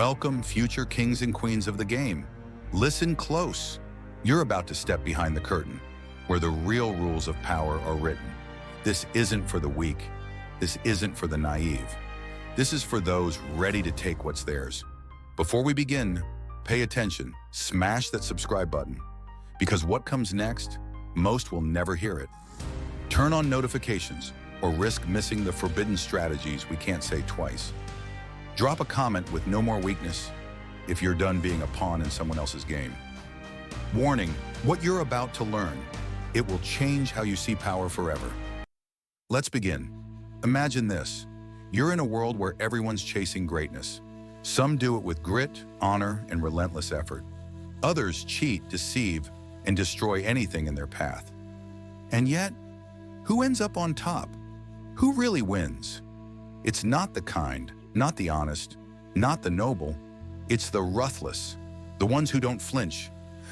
Welcome, future kings and queens of the game. Listen close. You're about to step behind the curtain, where the real rules of power are written. This isn't for the weak. This isn't for the naive. This is for those ready to take what's theirs. Before we begin, pay attention. Smash that subscribe button, because what comes next, most will never hear it. Turn on notifications or risk missing the forbidden strategies we can't say twice. Drop a comment with no more weakness if you're done being a pawn in someone else's game. Warning, what you're about to learn, it will change how you see power forever. Let's begin. Imagine this. You're in a world where everyone's chasing greatness. Some do it with grit, honor, and relentless effort. Others cheat, deceive, and destroy anything in their path. And yet, who ends up on top? Who really wins? It's not the kind, not the honest, not the noble. It's the ruthless, the ones who don't flinch,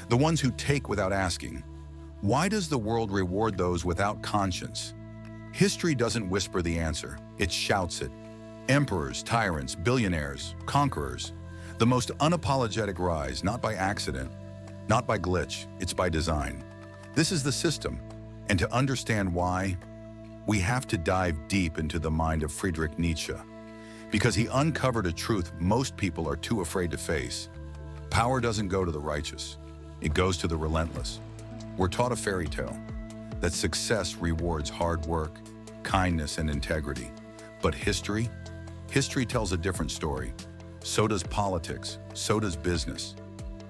the ones who take without asking. Why does the world reward those without conscience? History doesn't whisper the answer, it shouts it. Emperors, tyrants, billionaires, conquerors. The most unapologetic rise, not by accident, not by glitch, it's by design. This is the system, and to understand why, we have to dive deep into the mind of Friedrich Nietzsche, because he uncovered a truth most people are too afraid to face. Power doesn't go to the righteous, it goes to the relentless. We're taught a fairy tale, that success rewards hard work, kindness, and integrity. But history tells a different story. So does politics, so does business.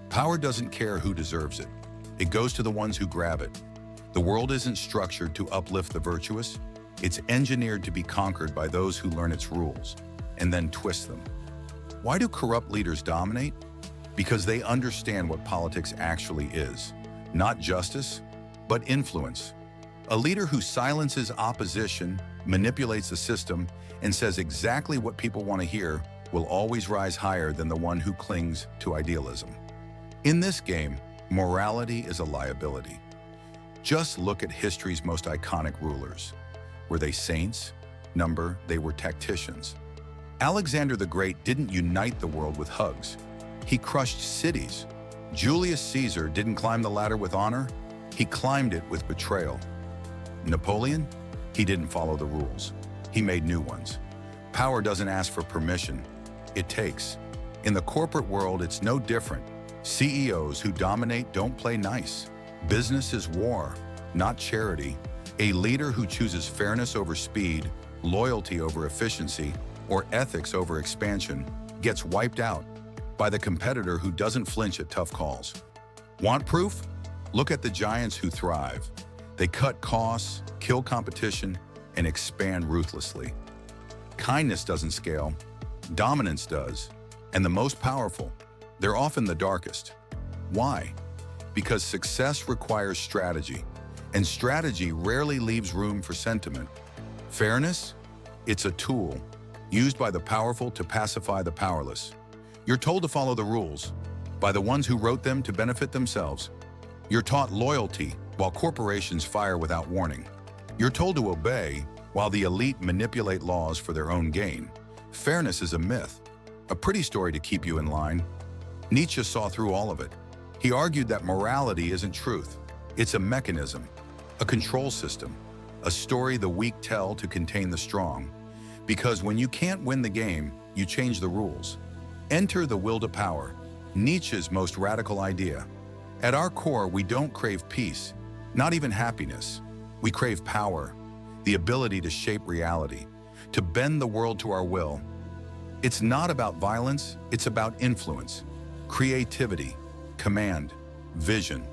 Power doesn't care who deserves it. It goes to the ones who grab it. The world isn't structured to uplift the virtuous. It's engineered to be conquered by those who learn its rules and then twist them. Why do corrupt leaders dominate? Because they understand what politics actually is. Not justice, but influence. A leader who silences opposition, manipulates the system, and says exactly what people want to hear will always rise higher than the one who clings to idealism. In this game, morality is a liability. Just look at history's most iconic rulers. Were they saints? No, they were tacticians. Alexander the Great didn't unite the world with hugs. He crushed cities. Julius Caesar didn't climb the ladder with honor. He climbed it with betrayal. Napoleon? He didn't follow the rules. He made new ones. Power doesn't ask for permission. It takes. In the corporate world, it's no different. CEOs who dominate don't play nice. Business is war, not charity. A leader who chooses fairness over speed, loyalty over efficiency, or ethics over expansion gets wiped out by the competitor who doesn't flinch at tough calls. Want proof? Look at the giants who thrive. They cut costs, kill competition, and expand ruthlessly. Kindness doesn't scale, dominance does. And the most powerful, they're often the darkest. Why? Because success requires strategy, and strategy rarely leaves room for sentiment. Fairness? It's a tool used by the powerful to pacify the powerless. You're told to follow the rules by the ones who wrote them to benefit themselves. You're taught loyalty while corporations fire without warning. You're told to obey while the elite manipulate laws for their own gain. Fairness is a myth, a pretty story to keep you in line. Nietzsche saw through all of it. He argued that morality isn't truth. It's a mechanism, a control system, a story the weak tell to contain the strong. Because when you can't win the game, you change the rules. Enter the will to power, Nietzsche's most radical idea. At our core, we don't crave peace, not even happiness. We crave power, the ability to shape reality, to bend the world to our will. It's not about violence, it's about influence, creativity, command, vision.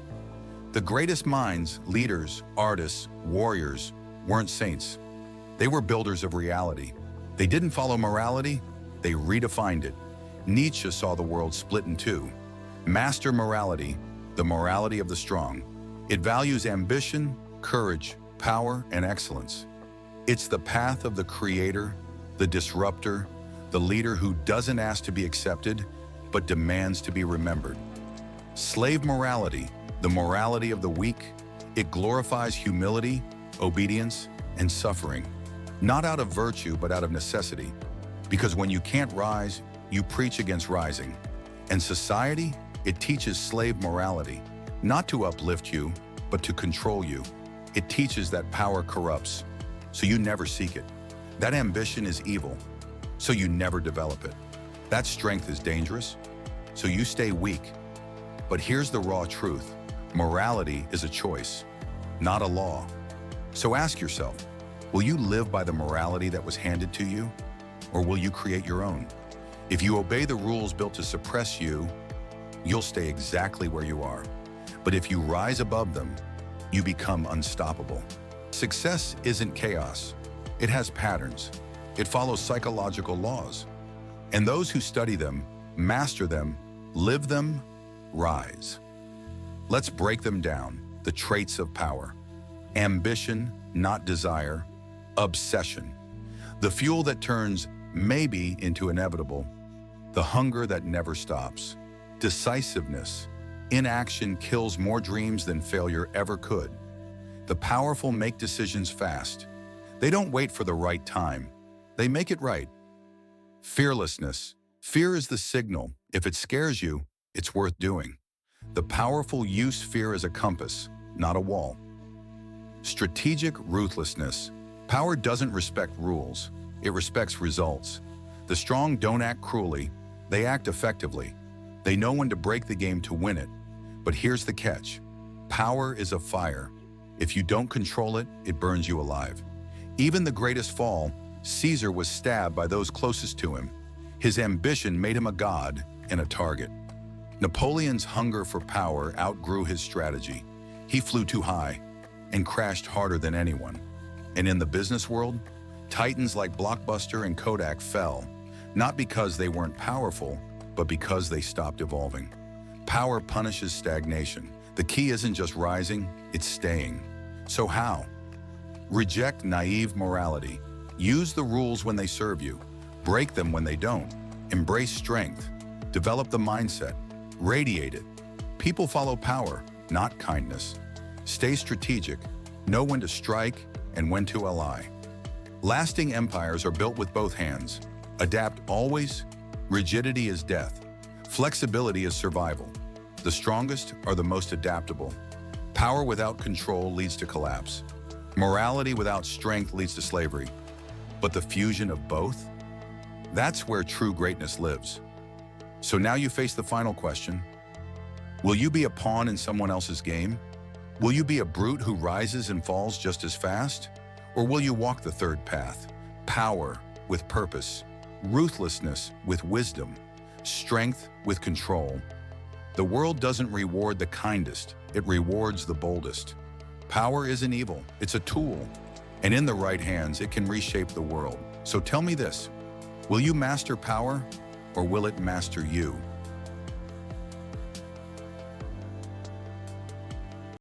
The greatest minds, leaders, artists, warriors, weren't saints. They were builders of reality. They didn't follow morality, they redefined it. Nietzsche saw the world split in two. Master morality, the morality of the strong. It values ambition, courage, power, and excellence. It's the path of the creator, the disruptor, the leader who doesn't ask to be accepted, but demands to be remembered. Slave morality, the morality of the weak, it glorifies humility, obedience, and suffering, not out of virtue, but out of necessity. Because when you can't rise, you preach against rising. And society, it teaches slave morality, not to uplift you, but to control you. It teaches that power corrupts, so you never seek it. That ambition is evil, so you never develop it. That strength is dangerous, so you stay weak. But here's the raw truth. Morality is a choice, not a law. So ask yourself, will you live by the morality that was handed to you, or will you create your own? If you obey the rules built to suppress you, you'll stay exactly where you are. But if you rise above them, you become unstoppable. Success isn't chaos. It has patterns. It follows psychological laws. And those who study them, master them, live them, rise. Let's break them down, the traits of power. Ambition, not desire. Obsession, the fuel that turns maybe into inevitable. The hunger that never stops. Decisiveness, inaction kills more dreams than failure ever could. The powerful make decisions fast. They don't wait for the right time. They make it right. Fearlessness, fear is the signal. If it scares you, it's worth doing. The powerful use fear as a compass, not a wall. Strategic ruthlessness. Power doesn't respect rules. It respects results. The strong don't act cruelly. They act effectively. They know when to break the game to win it. But here's the catch. Power is a fire. If you don't control it, it burns you alive. Even the greatest fall, Caesar was stabbed by those closest to him. His ambition made him a god and a target. Napoleon's hunger for power outgrew his strategy. He flew too high and crashed harder than anyone. And in the business world, titans like Blockbuster and Kodak fell, not because they weren't powerful, but because they stopped evolving. Power punishes stagnation. The key isn't just rising, it's staying. So how? Reject naive morality. Use the rules when they serve you. Break them when they don't. Embrace strength. Develop the mindset. Radiate it. People follow power, not kindness. Stay strategic. Know when to strike and when to ally. Lasting empires are built with both hands. Adapt always. Rigidity is death. Flexibility is survival. The strongest are the most adaptable. Power without control leads to collapse. Morality without strength leads to slavery. But the fusion of both? That's where true greatness lives. So now you face the final question. Will you be a pawn in someone else's game? Will you be a brute who rises and falls just as fast? Or will you walk the third path? Power with purpose, ruthlessness with wisdom, strength with control. The world doesn't reward the kindest, it rewards the boldest. Power isn't evil, it's a tool. And in the right hands, it can reshape the world. So tell me this, will you master power or will it master you?